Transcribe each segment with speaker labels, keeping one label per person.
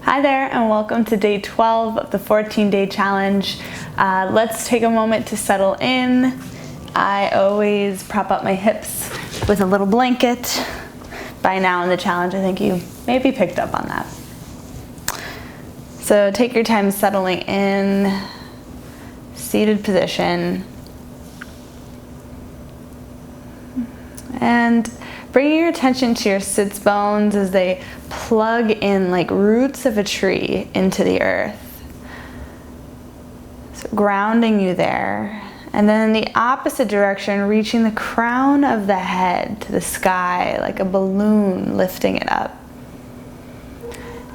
Speaker 1: Hi there, and welcome to day 12 of the 14-day challenge. Let's take a moment to settle in. I always prop up my hips with a little blanket. By now in the challenge, I think you maybe picked up on that. So take your time settling in, seated position, and bringing your attention to your sits bones as they plug in like roots of a tree into the earth. So grounding you there. And then in the opposite direction, reaching the crown of the head to the sky like a balloon, lifting it up.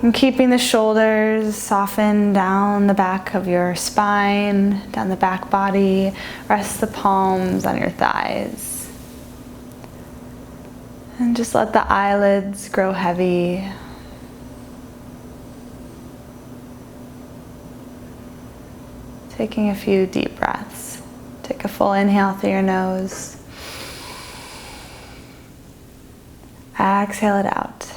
Speaker 1: And keeping the shoulders softened down the back of your spine, down the back body. Rest the palms on your thighs. And just let the eyelids grow heavy. Taking a few deep breaths. Take a full inhale through your nose. Exhale it out.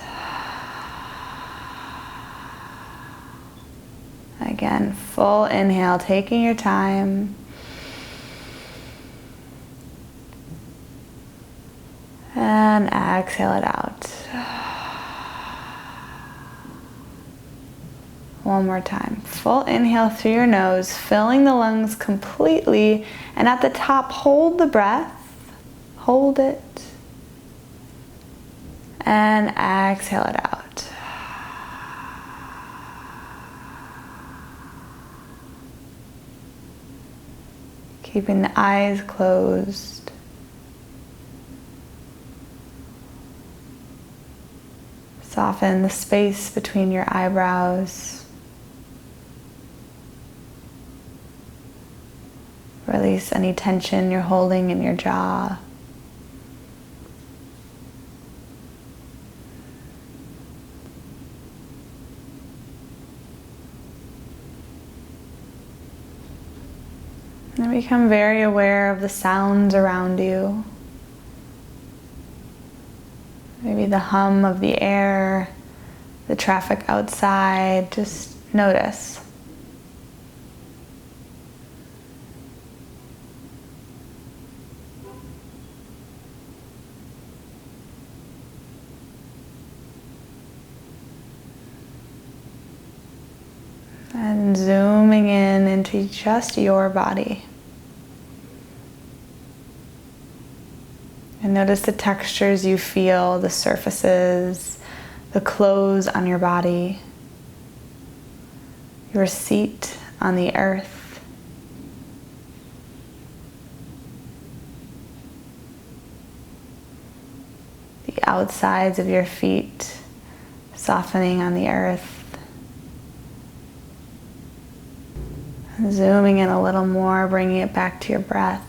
Speaker 1: Again, full inhale, taking your time. And exhale it out. One more time. Full inhale through your nose, filling the lungs completely. And at the top, hold the breath. Hold it. And exhale it out. Keeping the eyes closed. Soften the space between your eyebrows. Release any tension you're holding in your jaw. And become very aware of the sounds around you. Maybe the hum of the air, the traffic outside, just notice. And zooming in into just your body. And notice the textures you feel, the surfaces, the clothes on your body, your seat on the earth. The outsides of your feet softening on the earth. And zooming in a little more, bringing it back to your breath.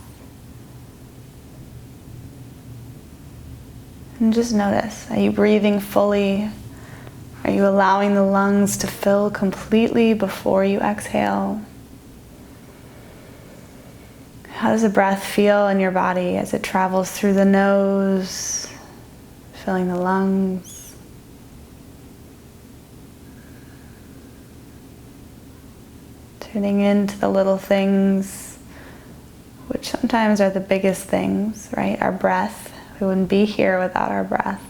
Speaker 1: And just notice, are you breathing fully? Are you allowing the lungs to fill completely before you exhale? How does the breath feel in your body as it travels through the nose, filling the lungs? Tuning into the little things, which sometimes are the biggest things, right? Our breath. We wouldn't be here without our breath.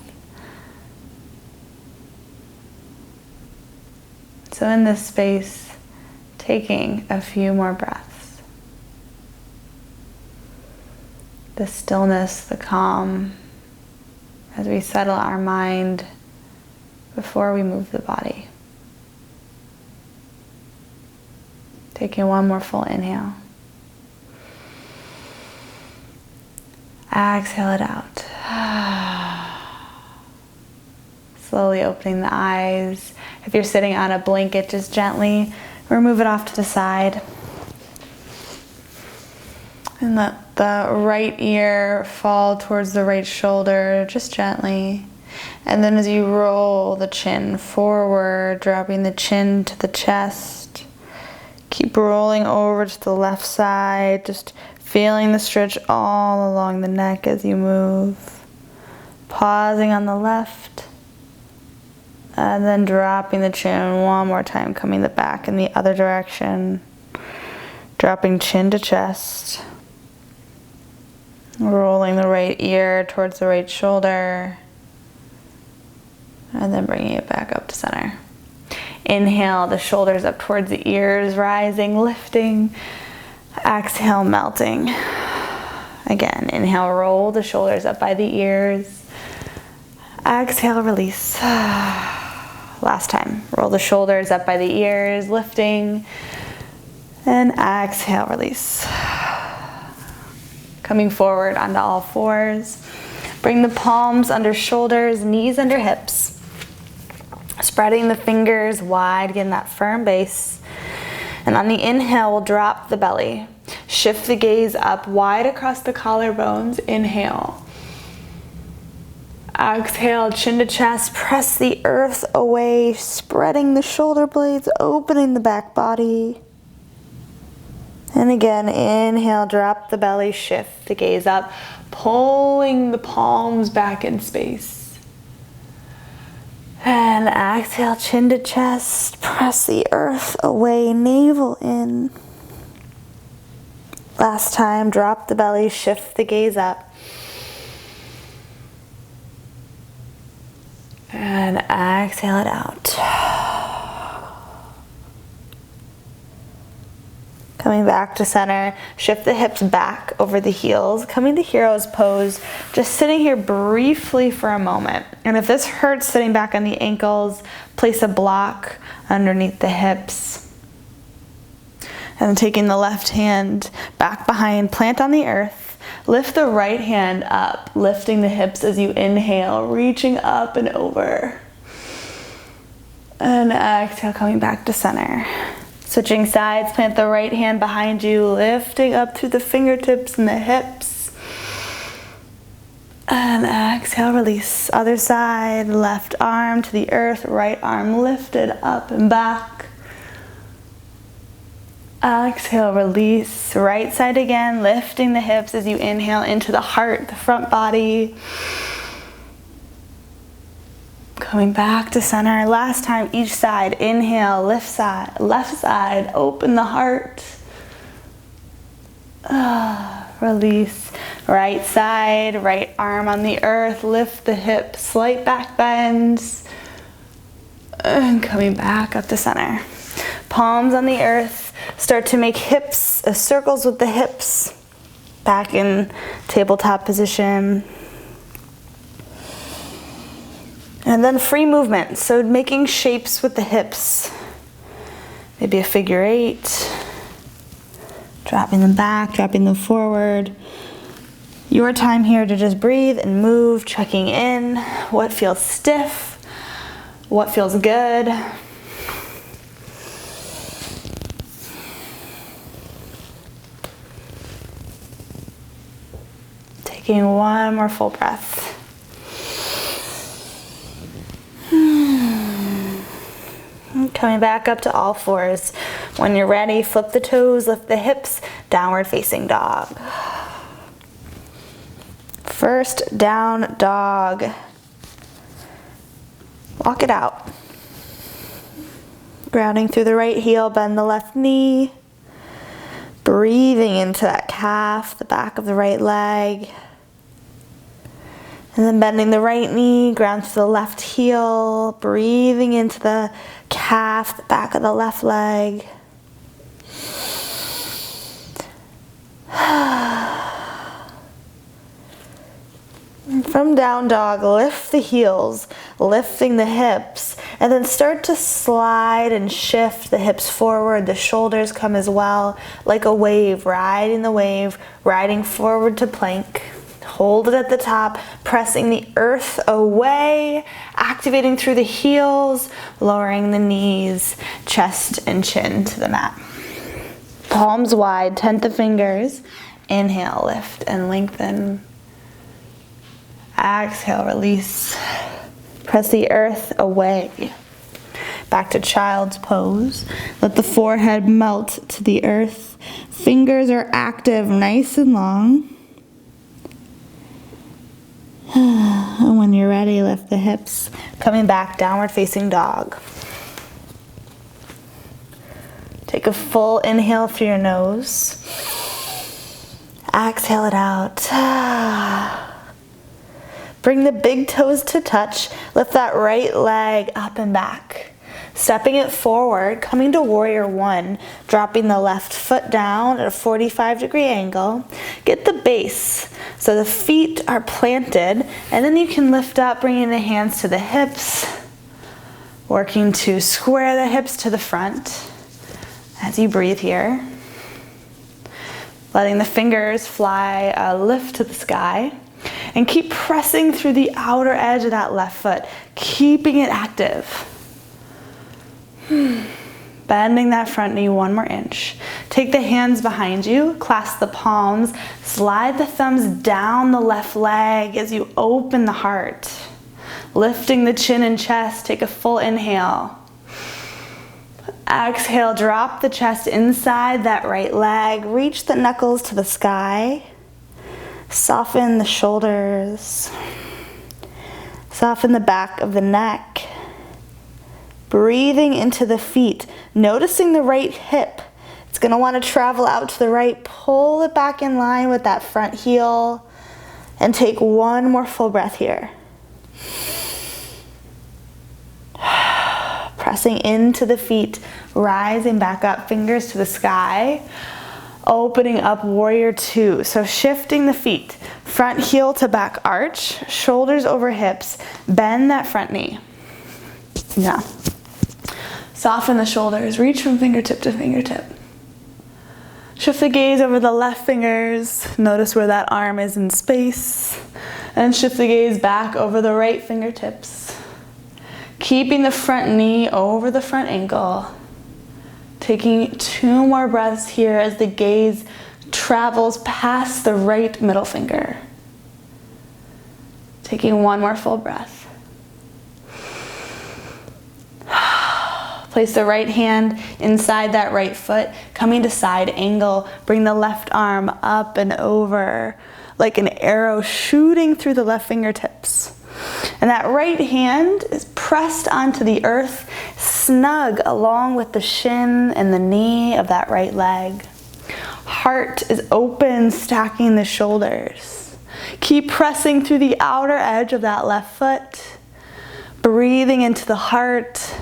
Speaker 1: So in this space, taking a few more breaths. The stillness, the calm, as we settle our mind before we move the body. Taking one more full inhale. Exhale it out. Slowly opening the eyes. If you're sitting on a blanket, just gently remove it off to the side. And let the right ear fall towards the right shoulder, just gently. And then as you roll the chin forward, dropping the chin to the chest, keep rolling over to the left side, just feeling the stretch all along the neck as you move. Pausing on the left And then dropping the chin one more time, coming the back in the other direction. Dropping chin to chest. Rolling the right ear towards the right shoulder. And then bringing it back up to center. Inhale, the shoulders up towards the ears, rising, lifting. Exhale, melting. Again, inhale, roll the shoulders up by the ears. Exhale, release. Last time, roll the shoulders up by the ears, lifting. And exhale, release. Coming forward onto all fours. Bring the palms under shoulders, knees under hips. Spreading the fingers wide, getting that firm base. And on the inhale, we'll drop the belly. Shift the gaze up wide across the collarbones. Inhale. Exhale, chin to chest, press the earth away, spreading the shoulder blades, opening the back body. And again, inhale, drop the belly, shift the gaze up, pulling the palms back in space. And exhale, chin to chest, press the earth away, navel in. Last time, drop the belly, shift the gaze up. And exhale it out. Coming back to center, shift the hips back over the heels, coming to hero's pose, just sitting here briefly for a moment. And if this hurts sitting back on the ankles, place a block underneath the hips. And taking the left hand back behind, plant on the earth. Lift the right hand up, lifting the hips as you inhale, reaching up and over. And exhale, coming back to center. Switching sides, plant the right hand behind you, lifting up through the fingertips and the hips. And exhale, release. Other side, left arm to the earth, right arm lifted up and back. Exhale, release. Right side again, lifting the hips as you inhale into the heart, the front body. Coming back to center. Last time, each side. Inhale, left side, open the heart. Release. Right side, right arm on the earth, lift the hips, slight back bends. And coming back up to center. Palms on the earth. Start to make circles with the hips. Back in tabletop position. And then free movement. So making shapes with the hips. Maybe a figure eight. Dropping them back, dropping them forward. Your time here to just breathe and move, checking in. What feels stiff? What feels good? Taking one more full breath. Coming back up to all fours. When you're ready, flip the toes, lift the hips, downward facing dog. First down dog. Walk it out. Grounding through the right heel, bend the left knee. Breathing into that calf, the back of the right leg. And then bending the right knee, ground to the left heel, breathing into the calf, the back of the left leg. And from down dog, lift the heels, lifting the hips, and then start to slide and shift the hips forward. The shoulders come as well, like a wave, riding the wave, riding forward to plank. Hold it at the top, pressing the earth away, activating through the heels, lowering the knees, chest and chin to the mat. Palms wide, tent the fingers. Inhale, lift and lengthen. Exhale, release. Press the earth away. Back to child's pose. Let the forehead melt to the earth. Fingers are active, nice and long. And when you're ready, lift the hips, Coming back, downward facing dog. Take a full inhale through your nose. Exhale it out. Bring the big toes to touch. Lift that right leg up and back. Stepping it forward, coming to warrior one, dropping the left foot down at a 45-degree angle. Get the base so the feet are planted, and then you can lift up, bringing the hands to the hips, working to square the hips to the front as you breathe here. Letting the fingers fly a lift to the sky, and keep pressing through the outer edge of that left foot, keeping it active. Bending that front knee one more inch. Take the hands behind you, clasp the palms, slide the thumbs down the left leg as you open the heart. Lifting the chin and chest, take a full inhale. Exhale, drop the chest inside that right leg, reach the knuckles to the sky. Soften the shoulders. Soften the back of the neck. Breathing into the feet, noticing the right hip. It's going to want to travel out to the right, pull it back in line with that front heel, and take one more full breath here. Pressing into the feet, rising back up, fingers to the sky, opening up warrior two. So shifting the feet, front heel to back arch, shoulders over hips, bend that front knee. Yeah. Soften the shoulders, reach from fingertip to fingertip. Shift the gaze over the left fingers, notice where that arm is in space, and shift the gaze back over the right fingertips. Keeping the front knee over the front ankle. Taking 2 more breaths here as the gaze travels past the right middle finger. Taking 1 more full breath. Place the right hand inside that right foot, coming to side angle. Bring the left arm up and over like an arrow shooting through the left fingertips. And that right hand is pressed onto the earth, snug along with the shin and the knee of that right leg. Heart is open, stacking the shoulders. Keep pressing through the outer edge of that left foot. Breathing into the heart.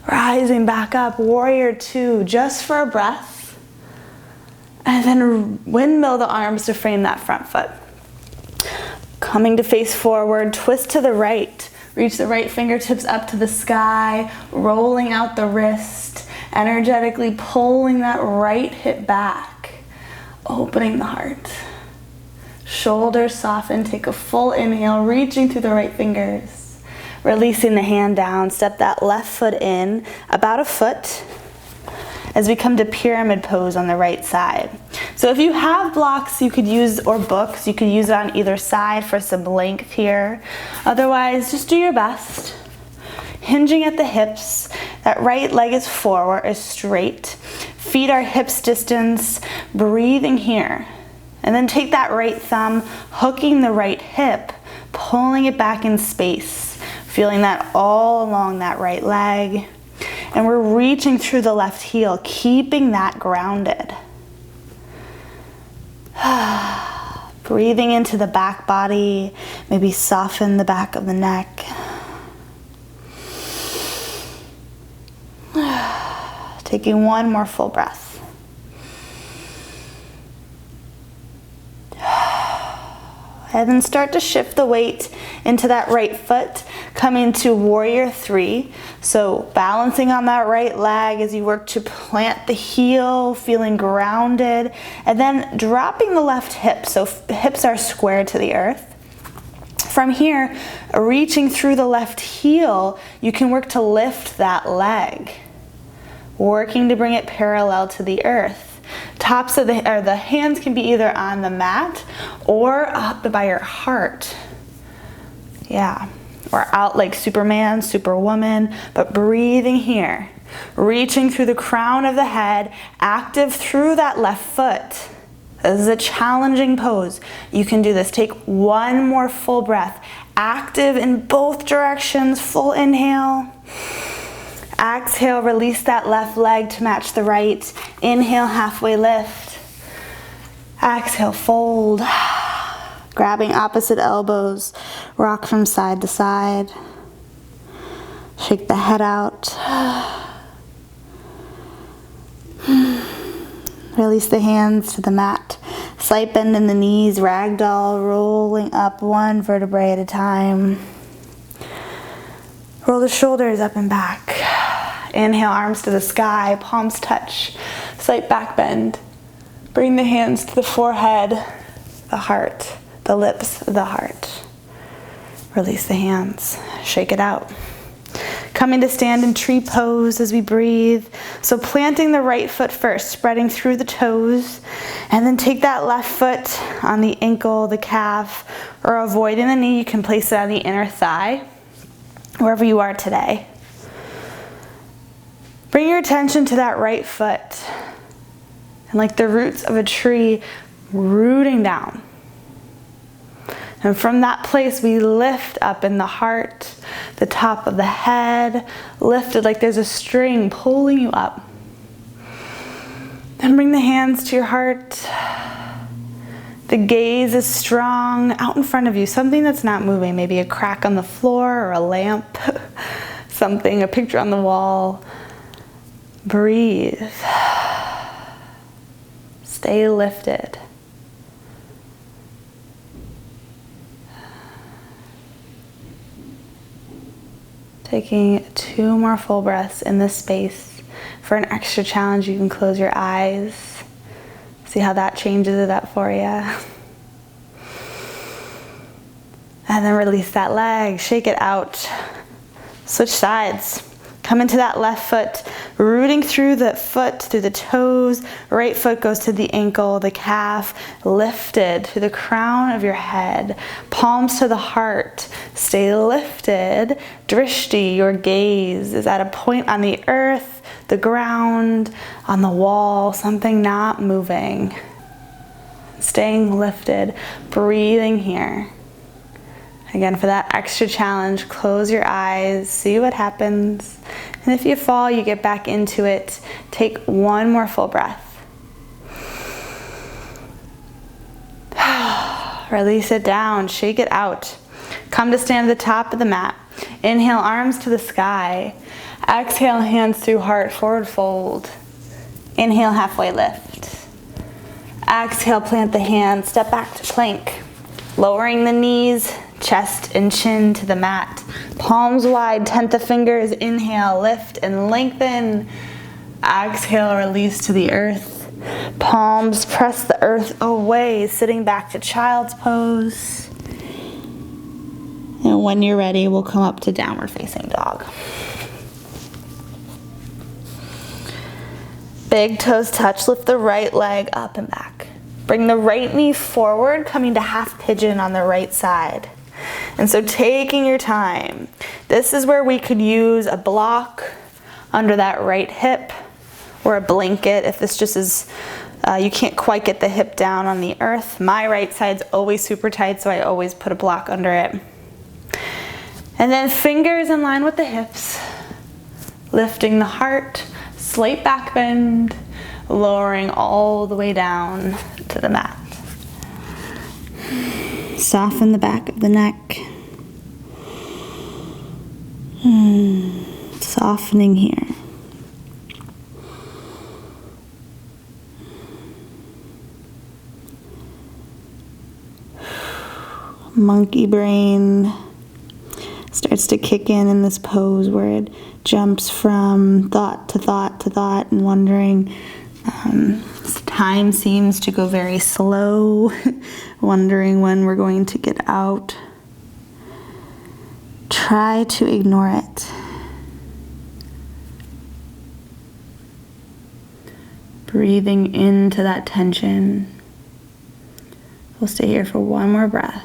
Speaker 1: Rising back up, warrior two, just for a breath. And then windmill the arms to frame that front foot. Coming to face forward, twist to the right. Reach the right fingertips up to the sky, rolling out the wrist, energetically pulling that right hip back, opening the heart. Shoulders soften, take a full inhale, reaching through the right fingers. Releasing the hand down, step that left foot in about a foot as we come to pyramid pose on the right side. So if you have blocks you could use, or books, you could use it on either side for some length here. Otherwise, just do your best. Hinging at the hips, that right leg is forward, is straight. Feet are hips distance, breathing here. And then take that right thumb, hooking the right hip, pulling it back in space. Feeling that all along that right leg. And we're reaching through the left heel, keeping that grounded. Breathing into the back body, maybe soften the back of the neck. Taking 1 more full breath. And then start to shift the weight into that right foot, coming to warrior three. So balancing on that right leg as you work to plant the heel, feeling grounded, and then dropping the left hip. So hips are squared to the earth. From here, reaching through the left heel, you can work to lift that leg, working to bring it parallel to the earth. Tops of the hands can be either on the mat or up by your heart. Yeah, or out like Superman, Superwoman, but breathing here. Reaching through the crown of the head, active through that left foot. This is a challenging pose. You can do this. Take one more full breath. Active in both directions. Full inhale. Exhale, release that left leg to match the right. Inhale, halfway lift. Exhale, fold. Grabbing opposite elbows. Rock from side to side. Shake the head out. Release the hands to the mat. Slight bend in the knees, ragdoll, rolling up one vertebrae at a time. Roll the shoulders up and back. Inhale, arms to the sky, palms touch. Slight back bend. Bring the hands to the forehead, the heart, the lips, the heart. Release the hands. Shake it out. Coming to stand in tree pose as we breathe. So planting the right foot first, spreading through the toes, and then take that left foot on the ankle, the calf, or avoiding the knee. You can place it on the inner thigh, wherever you are today. Bring your attention to that right foot, and like the roots of a tree, rooting down. And from that place, we lift up in the heart, the top of the head, lifted like there's a string pulling you up. Then bring the hands to your heart. The gaze is strong out in front of you, something that's not moving, maybe a crack on the floor or a lamp, something, a picture on the wall. Breathe. Stay lifted. Taking 2 more full breaths in this space. For an extra challenge, you can close your eyes. See how that changes it up for you. And then release that leg, shake it out. Switch sides. Come into that left foot, rooting through the foot, through the toes. Right foot goes to the ankle, the calf, lifted to the crown of your head. Palms to the heart. Stay lifted. Drishti, your gaze is at a point on the earth, the ground, on the wall, something not moving. Staying lifted, breathing here. Again, for that extra challenge, close your eyes, see what happens. And if you fall, you get back into it. Take 1 more full breath. Release it down, shake it out. Come to stand at the top of the mat. Inhale, arms to the sky. Exhale, hands through heart, forward fold. Inhale, halfway lift. Exhale, plant the hands, step back to plank. Lowering the knees, chest and chin to the mat. Palms wide, tent the fingers. Inhale, lift and lengthen. Exhale, release to the earth. Palms press the earth away, sitting back to child's pose. And when you're ready, we'll come up to downward facing dog. Big toes touch, lift the right leg up and back. Bring the right knee forward, coming to half pigeon on the right side. And so taking your time, this is where we could use a block under that right hip or a blanket if this just is, you can't quite get the hip down on the earth. My right side's always super tight, so I always put a block under it. And then fingers in line with the hips, lifting the heart, slight back bend, lowering all the way down to the mat. Soften the back of the neck. Softening here. Monkey brain starts to kick in this pose where it jumps from thought to thought to thought and wondering. Time seems to go very slow, wondering when we're going to get out. Try to ignore it. Breathing into that tension. We'll stay here for 1 more breath.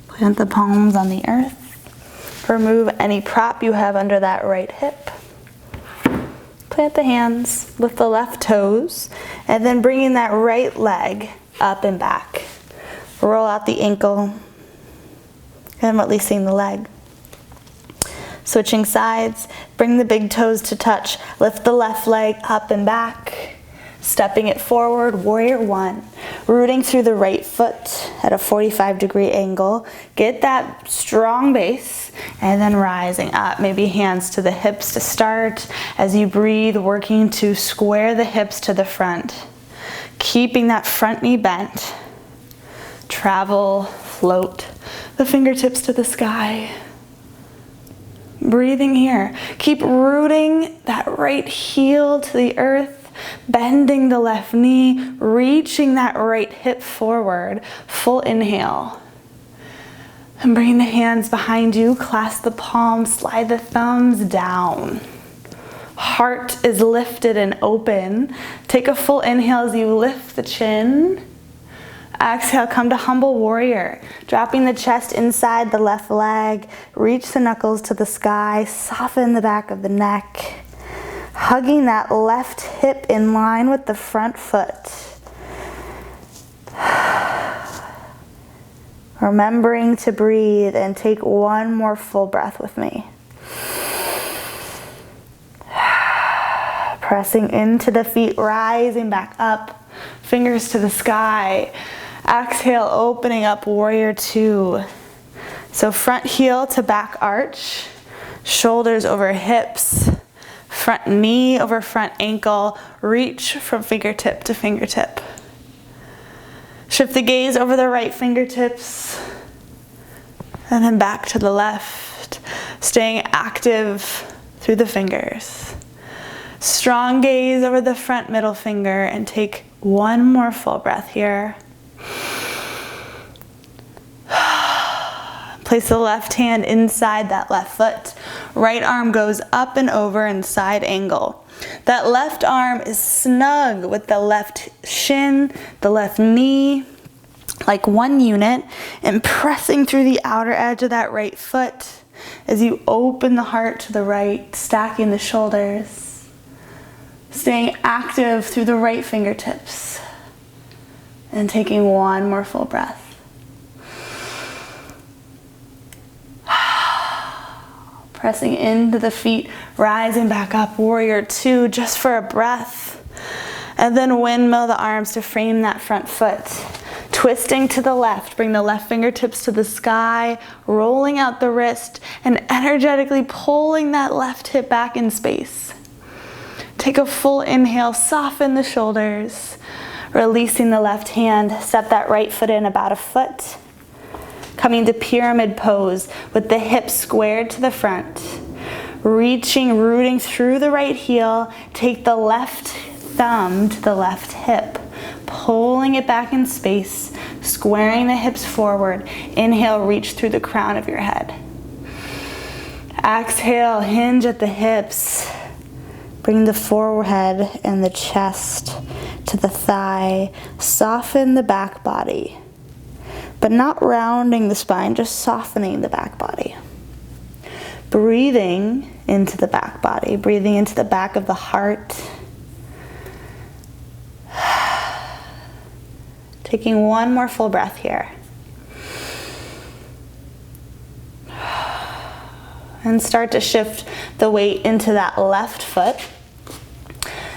Speaker 1: Plant the palms on the earth. Remove any prop you have under that right hip. Plant the hands, lift the left toes, and then bringing that right leg up and back. Roll out the ankle and releasing the leg. Switching sides, bring the big toes to touch. Lift the left leg up and back. Stepping it forward, warrior one. Rooting through the right foot at a 45-degree angle. Get that strong base and then rising up. Maybe hands to the hips to start. As you breathe, working to square the hips to the front. Keeping that front knee bent. Travel, float the fingertips to the sky. Breathing here. Keep rooting that right heel to the earth. Bending the left knee, reaching that right hip forward. Full inhale. And bring the hands behind you, clasp the palms, slide the thumbs down. Heart is lifted and open. Take a full inhale as you lift the chin. Exhale, come to humble warrior. Dropping the chest inside the left leg. Reach the knuckles to the sky. Soften the back of the neck. Hugging that left hip in line with the front foot. Remembering to breathe and take one more full breath with me. Pressing into the feet, rising back up. Fingers to the sky. Exhale, opening up warrior two. So front heel to back arch. Shoulders over hips. Front knee over front ankle. Reach from fingertip to fingertip. Shift the gaze over the right fingertips. And then back to the left. Staying active through the fingers. Strong gaze over the front middle finger and take one more full breath here. Place the left hand inside that left foot. Right arm goes up and over in side angle. That left arm is snug with the left shin, the left knee, like one unit, and pressing through the outer edge of that right foot as you open the heart to the right, stacking the shoulders, staying active through the right fingertips, and taking one more full breath. Pressing into the feet, rising back up, warrior two, just for a breath. And then windmill the arms to frame that front foot. Twisting to the left, bring the left fingertips to the sky, rolling out the wrist, and energetically pulling that left hip back in space. Take a full inhale, soften the shoulders, releasing the left hand, step that right foot in about a foot. Coming to pyramid pose with the hips squared to the front. Reaching, rooting through the right heel. Take the left thumb to the left hip. Pulling it back in space. Squaring the hips forward. Inhale, reach through the crown of your head. Exhale, hinge at the hips. Bring the forehead and the chest to the thigh. Soften the back body. But not rounding the spine, just softening the back body. Breathing into the back body, breathing into the back of the heart. Taking one more full breath here. And start to shift the weight into that left foot.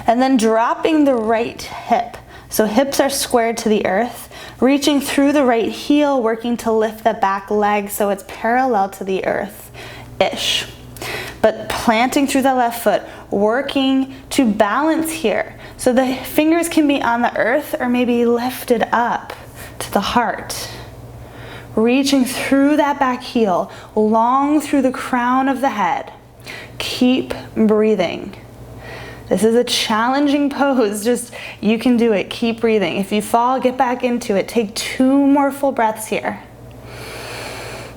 Speaker 1: And then dropping the right hip. So hips are squared to the earth. Reaching through the right heel, working to lift the back leg so it's parallel to the earth-ish. But planting through the left foot, working to balance here. So the fingers can be on the earth or maybe lifted up to the heart. Reaching through that back heel, long through the crown of the head. Keep breathing. This is a challenging pose, just you can do it, keep breathing. If you fall, get back into it. Take two more full breaths here.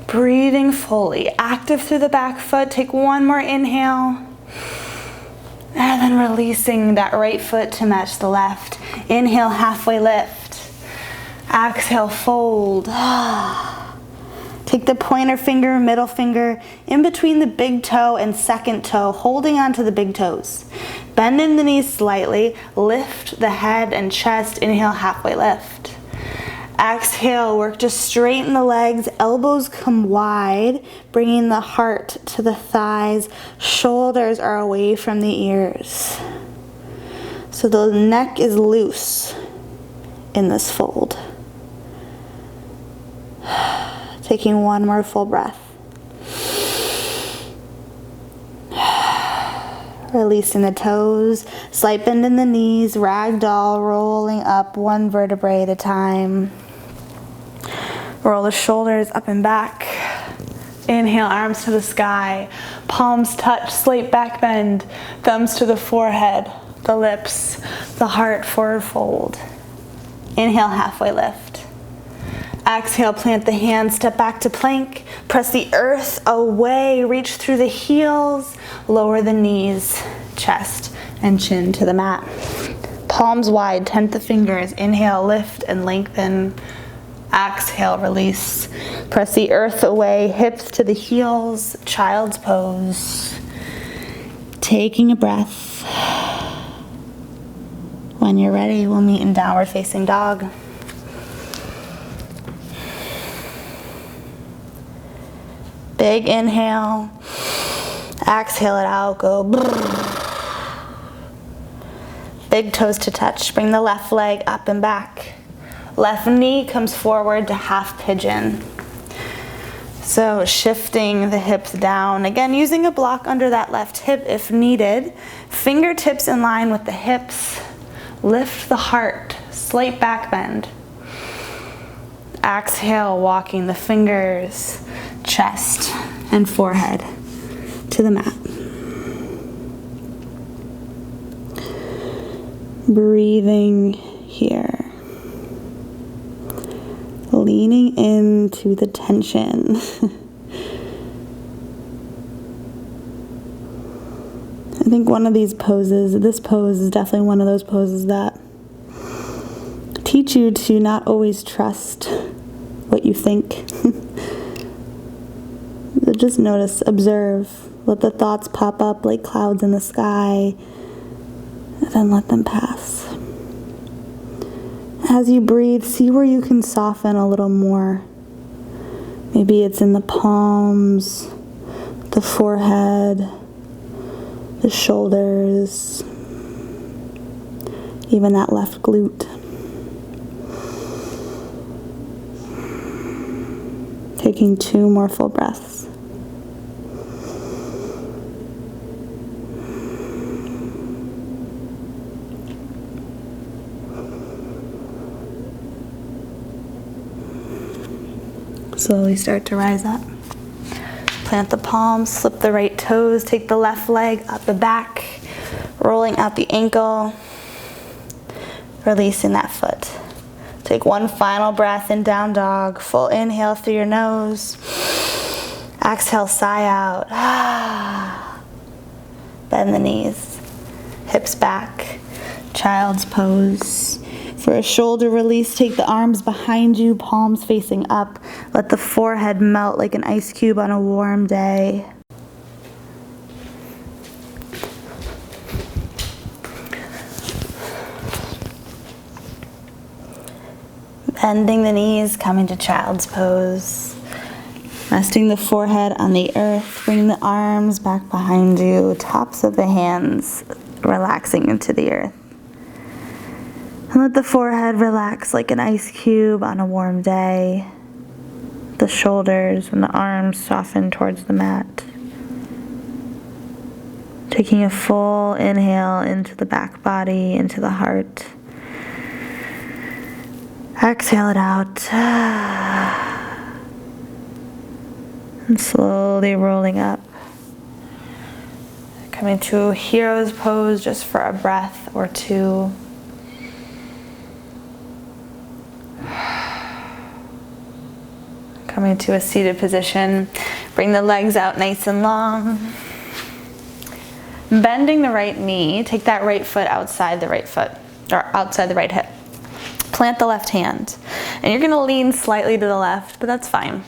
Speaker 1: Breathing fully, active through the back foot. Take one more inhale. And then releasing that right foot to match the left. Inhale, halfway lift. Exhale, fold. Take the pointer finger, middle finger, in between the big toe and second toe, holding onto the big toes. Bend in the knees slightly, lift the head and chest, inhale, halfway lift. Exhale, work to straighten the legs, elbows come wide, bringing the heart to the thighs, shoulders are away from the ears. So the neck is loose in this fold. Taking one more full breath. Releasing the toes, slight bend in the knees, ragdoll, rolling up one vertebrae at a time. Roll the shoulders up and back. Inhale, arms to the sky. Palms touch, slight back bend. Thumbs to the forehead, the lips, the heart, forward fold. Inhale, halfway lift. Exhale, plant the hands, step back to plank. Press the earth away, reach through the heels, lower the knees, chest and chin to the mat. Palms wide, tent the fingers. Inhale, lift and lengthen. Exhale, release. Press the earth away, hips to the heels, child's pose. Taking a breath. When you're ready, we'll meet in downward facing dog. Big inhale. Exhale it out, go. Big toes to touch. Bring the left leg up and back. Left knee comes forward to half pigeon. So shifting the hips down. Again, using a block under that left hip if needed. Fingertips in line with the hips. Lift the heart, slight back bend. Exhale, walking the fingers, chest and forehead to the mat. Breathing here. Leaning into the tension. I think one of these poses, this pose is definitely one of those poses that teach you to not always trust what you think. Just notice, observe, let the thoughts pop up like clouds in the sky, and then let them pass. As you breathe, see where you can soften a little more. Maybe it's in the palms, the forehead, the shoulders, even that left glute. Taking 2 more full breaths. Slowly start to rise up. Plant the palms, slip the right toes, take the left leg up the back, rolling out the ankle, releasing that foot. Take one final breath in down dog. Full inhale through your nose. Exhale, sigh out. Bend the knees, hips back, child's pose. For a shoulder release, take the arms behind you, palms facing up. Let the forehead melt like an ice cube on a warm day. Bending the knees, coming to child's pose. Resting the forehead on the earth, bring the arms back behind you, tops of the hands relaxing into the earth. And let the forehead relax like an ice cube on a warm day. The shoulders and the arms soften towards the mat. Taking a full inhale into the back body, into the heart. Exhale it out. And slowly rolling up. Coming to a hero's pose just for a breath or two. Coming to a seated position. Bring the legs out nice and long. Bending the right knee. Take that right foot outside the right foot, or outside the right hip. Plant the left hand. And you're going to lean slightly to the left, but that's fine.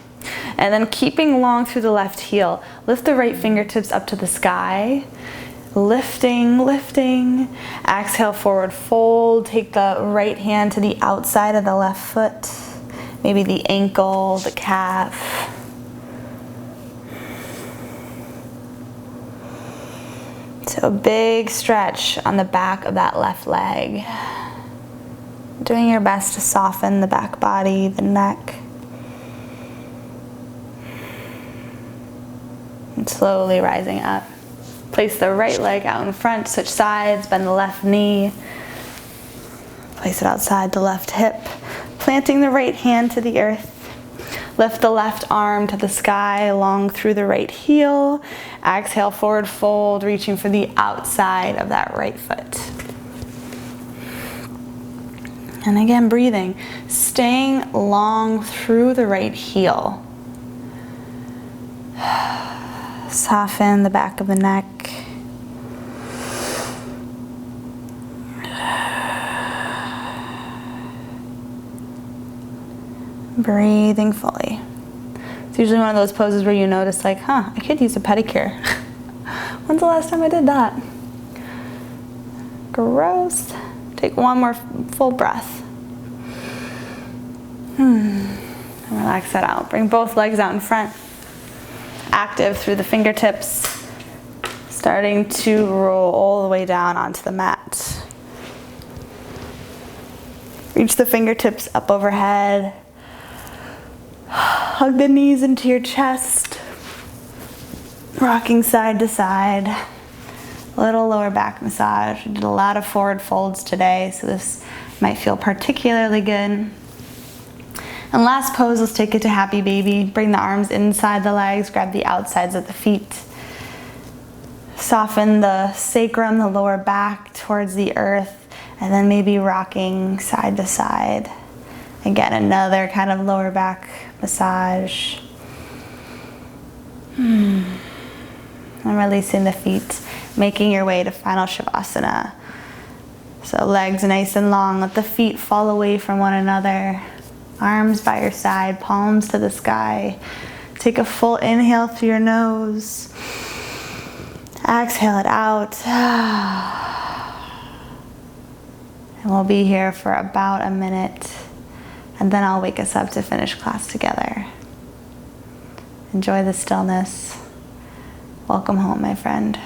Speaker 1: And then keeping long through the left heel, lift the right fingertips up to the sky. Lifting, lifting. Exhale, forward fold. Take the right hand to the outside of the left foot. Maybe the ankle, the calf. So a big stretch on the back of that left leg. Doing your best to soften the back body, the neck. And slowly rising up. Place the right leg out in front, switch sides, bend the left knee. Place it outside the left hip. Planting the right hand to the earth. Lift the left arm to the sky, long through the right heel. Exhale, forward fold, reaching for the outside of that right foot. And again, breathing, staying long through the right heel. Soften the back of the neck. Breathing fully. It's usually one of those poses where you notice like, I could use a pedicure. When's the last time I did that? Gross. Take one more full breath. And relax that out. Bring both legs out in front. Active through the fingertips. Starting to roll all the way down onto the mat. Reach the fingertips up overhead. Hug the knees into your chest. Rocking side to side. A little lower back massage. We did a lot of forward folds today, so this might feel particularly good. And last pose, let's take it to happy baby. Bring the arms inside the legs, grab the outsides of the feet. Soften the sacrum, the lower back towards the earth, and then maybe rocking side to side. Again, another kind of lower back massage. And releasing the feet, making your way to final Shavasana. So legs nice and long, let the feet fall away from one another. Arms by your side, palms to the sky. Take a full inhale through your nose. Exhale it out. And we'll be here for about a minute. And then I'll wake us up to finish class together. Enjoy the stillness. Welcome home, my friend.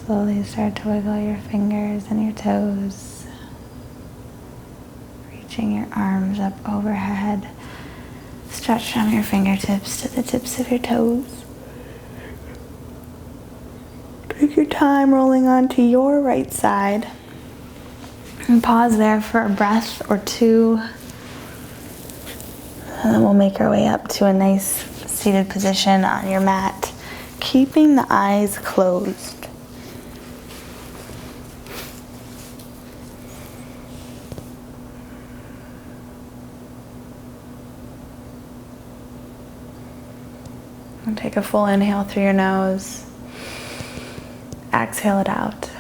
Speaker 1: Slowly start to wiggle your fingers and your toes. Reaching your arms up overhead. Stretch from your fingertips to the tips of your toes. Take your time rolling onto your right side. And pause there for a breath or two. And then we'll make our way up to a nice seated position on your mat, keeping the eyes closed. And take a full inhale through your nose. Exhale it out.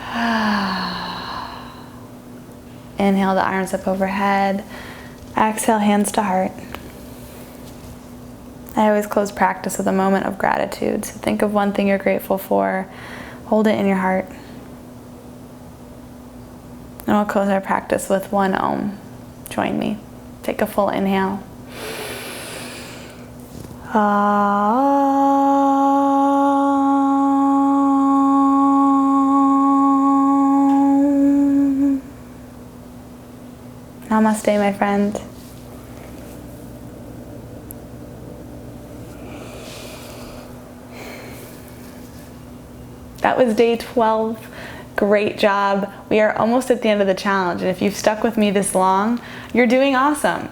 Speaker 1: Inhale the arms up overhead. Exhale, hands to heart. I always close practice with a moment of gratitude. So think of one thing you're grateful for. Hold it in your heart. And we'll close our practice with one Om. Join me. Take a full inhale. Namaste, my friend. That was day 12. Great job. We are almost at the end of the challenge, and if you've stuck with me this long, you're doing awesome.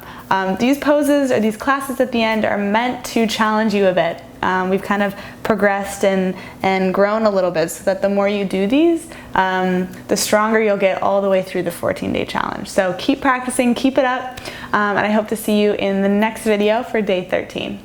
Speaker 1: These poses or these classes at the end are meant to challenge you a bit. We've kind of progressed and grown a little bit so that the more you do these, the stronger you'll get all the way through the 14-day challenge. So keep practicing, keep it up, and I hope to see you in the next video for day 13.